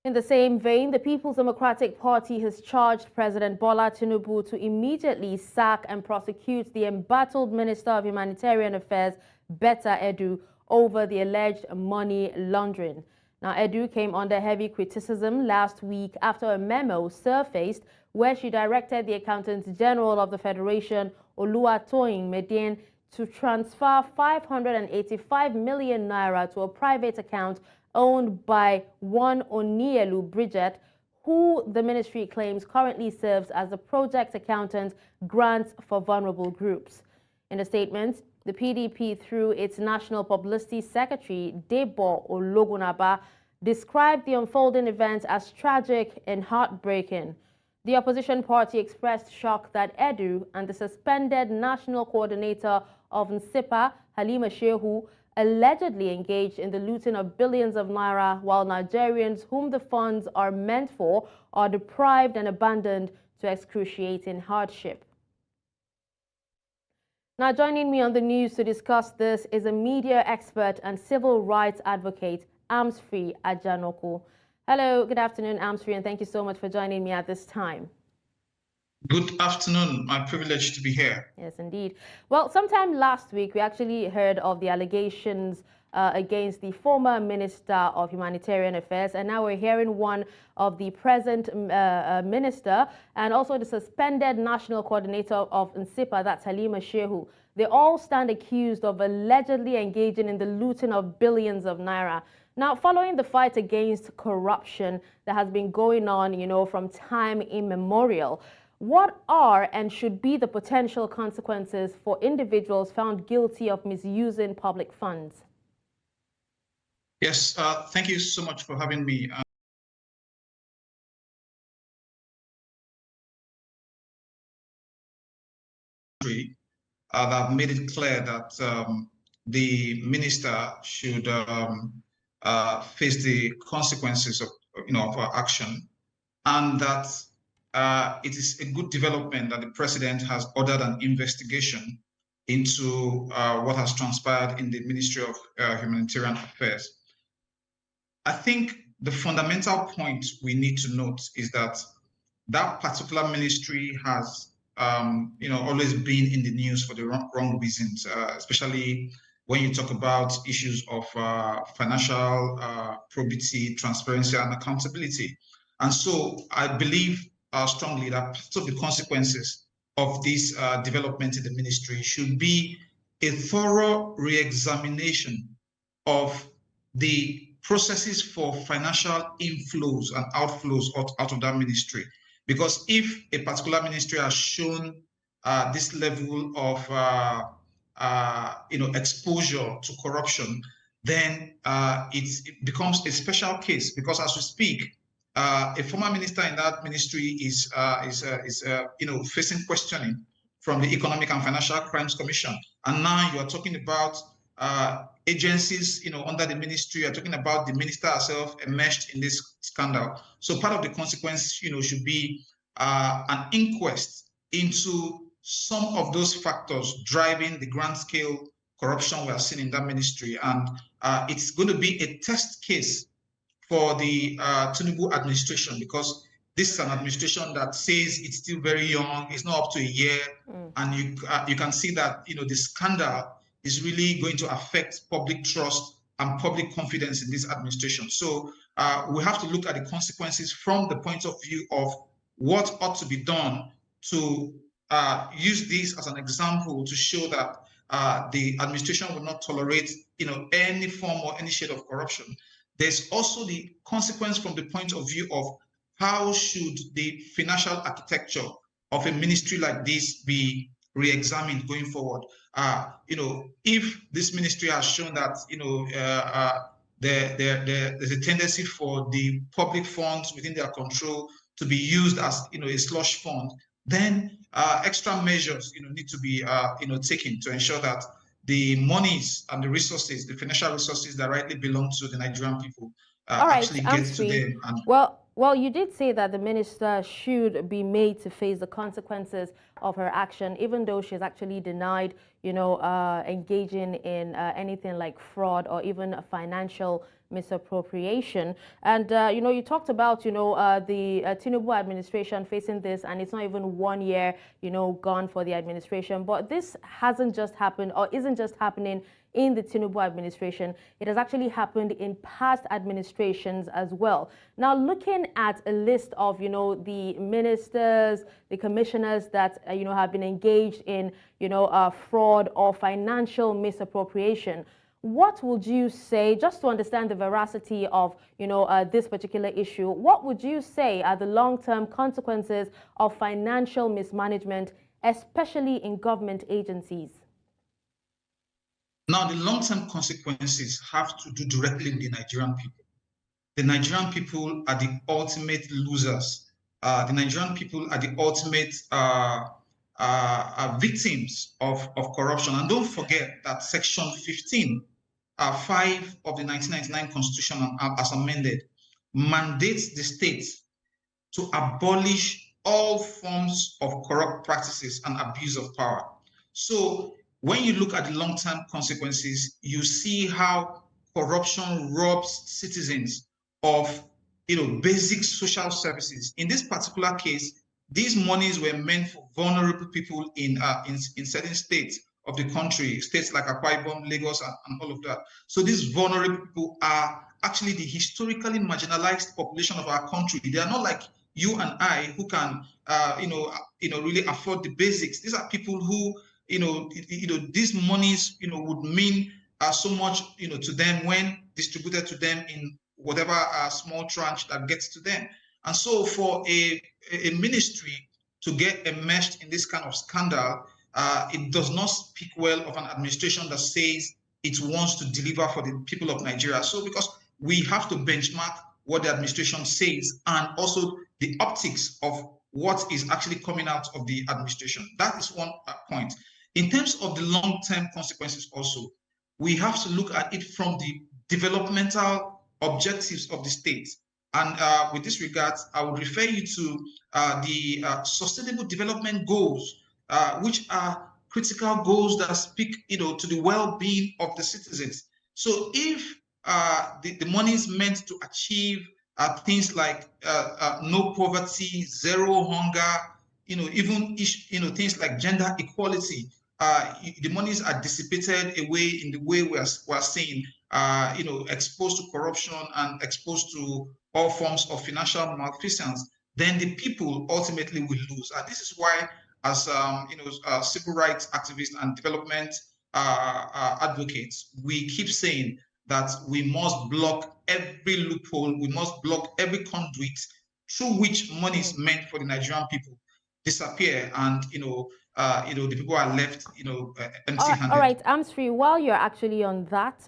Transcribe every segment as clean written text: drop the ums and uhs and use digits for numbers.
In the same vein, the People's Democratic Party has charged President Bola Tinubu to immediately sack and prosecute the embattled Minister of Humanitarian Affairs, Betta Edu, over the alleged money laundering. Now, Edu came under heavy criticism last week after a memo surfaced where she directed the Accountant General of the Federation, Oluwatoyin Medin, to transfer 585 million naira to a private account owned by one Onielu Bridget, who the ministry claims currently serves as the project accountant grants for vulnerable groups. In a statement, the PDP, through its National Publicity Secretary, Debo Ologunaba, described the unfolding events as tragic and heartbreaking. The opposition party expressed shock that Edu and the suspended national coordinator of NSIPA, Halima Shehu, allegedly engaged in the looting of billions of naira while Nigerians whom the funds are meant for are deprived and abandoned to excruciating hardship. Now, joining me on the news to discuss this is a media expert and civil rights advocate, Armsfere Ajanaku. Hello, good afternoon, Armsfere, and thank you so much for joining me at this time. Good afternoon. My privilege to be here. Yes, indeed. Well, sometime last week, we actually heard of the allegations against the former Minister of Humanitarian Affairs, and now we're hearing one of the present minister and also the suspended national coordinator of NSIPA, that's Halima Shehu. They all stand accused of allegedly engaging in the looting of billions of naira. Now, following the fight against corruption that has been going on, from time immemorial, what are and should be the potential consequences for individuals found guilty of misusing public funds? Yes, thank you so much for having me. That made it clear that the minister should face the consequences of our action, and that it is a good development that the president has ordered an investigation into what has transpired in the Ministry of Humanitarian Affairs. I think the fundamental point we need to note is that that particular ministry has always been in the news for the wrong reasons, especially when you talk about issues of financial probity, transparency, and accountability. And so I believe strongly that part of the consequences of this development in the ministry should be a thorough re-examination of the processes for financial inflows and outflows out of that ministry. Because if a particular ministry has shown this level of exposure to corruption, then it becomes a special case. Because as we speak, a former minister in that ministry is facing questioning from the Economic and Financial Crimes Commission, and now you are talking about agencies, under the ministry. Are talking about the minister herself enmeshed in this scandal. So part of the consequence, should be an inquest into some of those factors driving the grand scale corruption we are seeing in that ministry, and it's going to be a test case for the Tinubu administration, because this is an administration that says it's still very young, it's not up to a year, and you can see that the scandal is really going to affect public trust and public confidence in this administration. So we have to look at the consequences from the point of view of what ought to be done to use this as an example to show that the administration will not tolerate any form or any shade of corruption. There's also the consequence from the point of view of how should the financial architecture of a ministry like this be re-examined going forward. If this ministry has shown that there's a tendency for the public funds within their control to be used as a slush fund, then extra measures need to be taken to ensure that the monies and the resources, the financial resources that rightly belong to the Nigerian people, actually get to them. And well, you did say that the minister should be made to face the consequences of her action, even though she's actually denied, engaging in anything like fraud or even financial misappropriation. And, you talked about, the Tinubu administration facing this, and it's not even 1 year, gone for the administration. But this hasn't just happened, or isn't just happening in the Tinubu administration. It has actually happened in past administrations as well. Now, looking at a list of, the ministers, the commissioners that, have been engaged in, fraud or financial misappropriation, what would you say, just to understand the veracity of, this particular issue, what would you say are the long-term consequences of financial mismanagement, especially in government agencies? Now, the long-term consequences have to do directly with the Nigerian people. The Nigerian people are the ultimate losers. The Nigerian people are the ultimate victims of corruption. And don't forget that Section 15, 5 of the 1999 Constitution, as amended, mandates the states to abolish all forms of corrupt practices and abuse of power. So when you look at the long-term consequences, you see how corruption robs citizens of basic social services. In this particular case, these monies were meant for vulnerable people in certain states of the country, states like Akwa Ibom, Lagos, and all of that. So these vulnerable people are actually the historically marginalized population of our country. They are not like you and I who can, really afford the basics. These are people who, these monies, would mean so much, to them when distributed to them in whatever small tranche that gets to them. And so for a ministry to get immersed in this kind of scandal, it does not speak well of an administration that says it wants to deliver for the people of Nigeria. So because we have to benchmark what the administration says and also the optics of what is actually coming out of the administration. That is one point. In terms of the long-term consequences also, we have to look at it from the developmental objectives of the state. And with this regard, I would refer you to the Sustainable Development Goals, which are critical goals that speak, to the well-being of the citizens. So if the money is meant to achieve things like no poverty, zero hunger, even things like gender equality, the monies are dissipated away in the way we are seeing, exposed to corruption and exposed to all forms of financial malfeasance, then the people ultimately will lose. And this is why, as civil rights activists and development advocates, we keep saying that we must block every loophole, we must block every conduit through which money is meant for the Nigerian people disappear, and the people are left empty-handed. All right, Armsfere, while you're actually on that,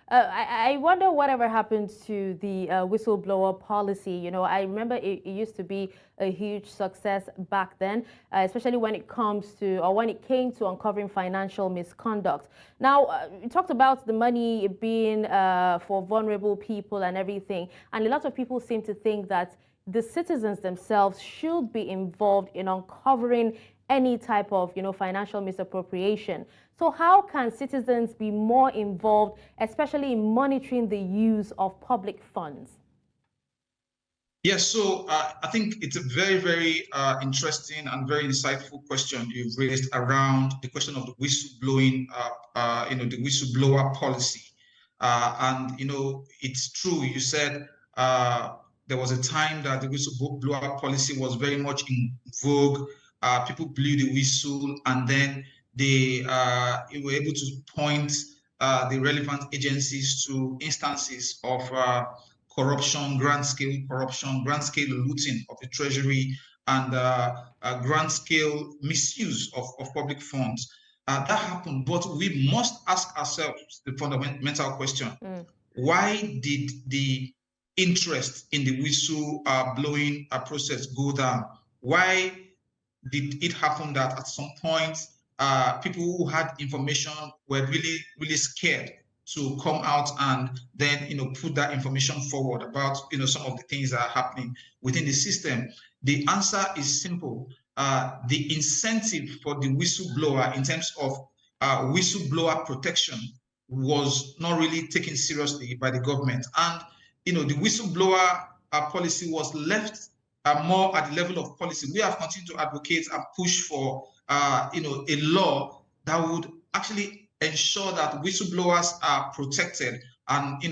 I wonder whatever happened to the whistleblower policy. I remember it used to be a huge success back then, especially when it came to uncovering financial misconduct. Now, you talked about the money being for vulnerable people and everything, and a lot of people seem to think that the citizens themselves should be involved in uncovering any type of, financial misappropriation. So how can citizens be more involved, especially in monitoring the use of public funds? Yes, so I think it's a very, very interesting and very insightful question you've raised around the question of the whistleblowing, the whistleblower policy. And, it's true, you said there was a time that the whistleblower policy was very much in vogue. People blew the whistle, and then they were able to point the relevant agencies to instances of corruption, grand-scale looting of the treasury, and grand-scale misuse of public funds. That happened, but we must ask ourselves the fundamental question. Why did the interest in the whistle blowing process go down? Why did it happen that at some point people who had information were really, really scared to come out and then put that information forward about some of the things that are happening within the system? The answer is simple. The incentive for the whistleblower in terms of whistleblower protection was not really taken seriously by the government. And, the whistleblower policy was left more at the level of policy. We have continued to advocate and push for, a law that would actually ensure that whistleblowers are protected and,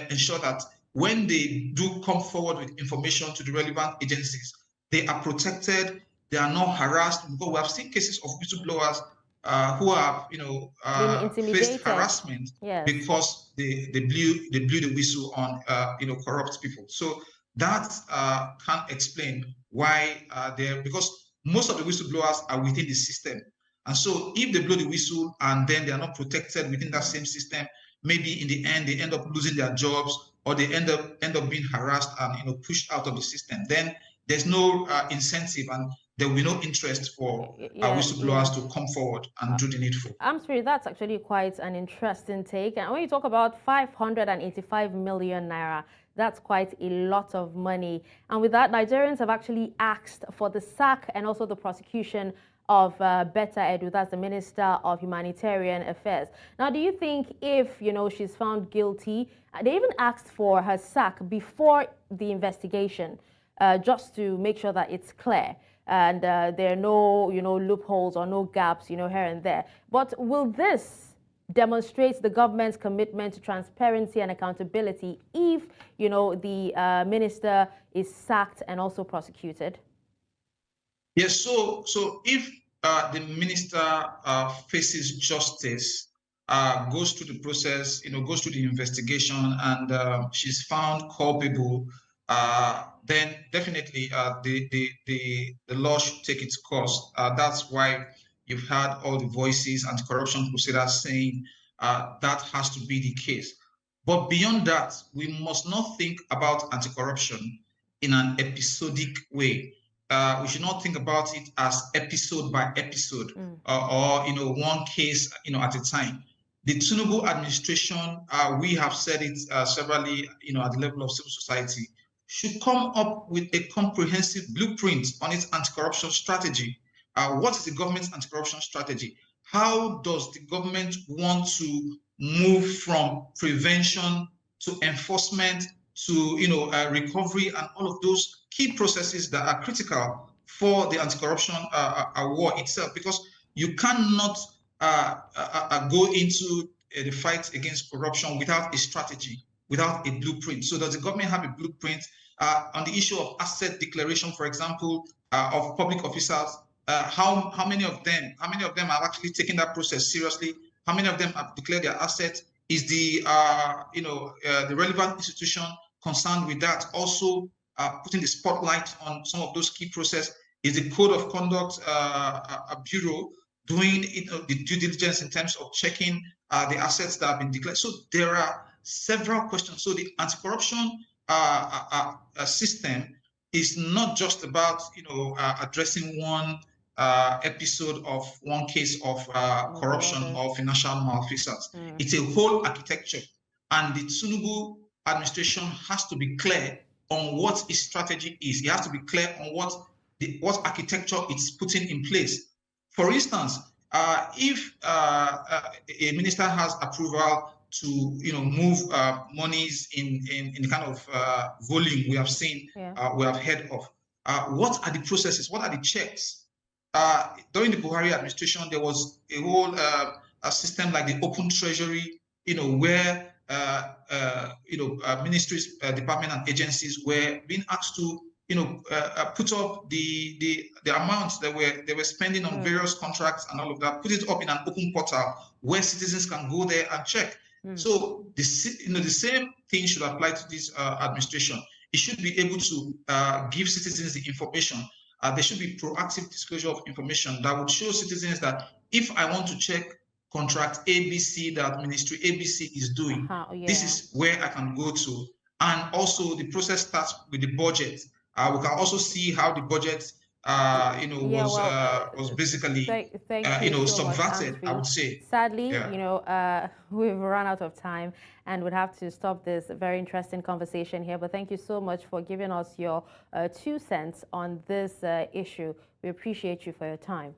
ensure that when they do come forward with information to the relevant agencies, they are protected, they are not harassed. Because we have seen cases of whistleblowers who have, faced harassment because they blew the whistle on, corrupt people. So that can explain why because most of the whistleblowers are within the system. And so if they blow the whistle and then they are not protected within that same system, maybe in the end they end up losing their jobs, or they end up being harassed and pushed out of the system. Then there's no incentive, and there will be no interest for whistleblowers to come forward and do the needful. Armsfere, that's actually quite an interesting take. And when you talk about 585 million naira, that's quite a lot of money. And with that, Nigerians have actually asked for the sack and also the prosecution of Betta Edu, that's the Minister of Humanitarian Affairs. Now, do you think if, she's found guilty, they even asked for her sack before the investigation, just to make sure that it's clear and there are no, loopholes or no gaps, here and there. But will this demonstrate the government's commitment to transparency and accountability if, the minister is sacked and also prosecuted? Yes, so if the minister faces justice, goes through the process, goes through the investigation, and she's found culpable, then definitely the law should take its course. That's why you've had all the voices, anti-corruption crusaders saying that has to be the case. But beyond that, we must not think about anti-corruption in an episodic way. We should not think about it as episode by episode or one case at a time. The Tinubu administration, we have said it severally, at the level of civil society, should come up with a comprehensive blueprint on its anti-corruption strategy. What is the government's anti-corruption strategy? How does the government want to move from prevention to enforcement to recovery and all of those key processes that are critical for the anti-corruption war itself? Because you cannot go into the fight against corruption without a strategy, without a blueprint. So does the government have a blueprint on the issue of asset declaration, for example, of public officials? How many of them have actually taken that process seriously? How many of them have declared their assets? Is the the relevant institution concerned with that also putting the spotlight on some of those key processes? Is the Code of Conduct Bureau doing the due diligence in terms of checking the assets that have been declared? So there are several questions. So the anti-corruption system is not just about addressing one episode of one case of corruption or financial malfeasance. It's a whole architecture, and the Tinubu administration has to be clear on what its strategy is. It has to be clear on what architecture it's putting in place. For instance, if a minister has approval to move monies in the kind of volume we have seen, we have heard of, what are the processes? What are the checks? During the Buhari administration, there was a whole system like the open treasury, where ministries, departments, and agencies were being asked to, put up the amounts that they were spending on various contracts and all of that, put it up in an open portal where citizens can go there and check. So the same thing should apply to this administration. It should be able to give citizens the information. There should be proactive disclosure of information that would show citizens that if I want to check contract ABC that Ministry ABC is doing, this is where I can go to. And also the process starts with the budget. We can also see how the budget was basically subverted, I would say. Sadly, we've run out of time and would have to stop this very interesting conversation here. But thank you so much for giving us your 2 cents on this issue. We appreciate you for your time.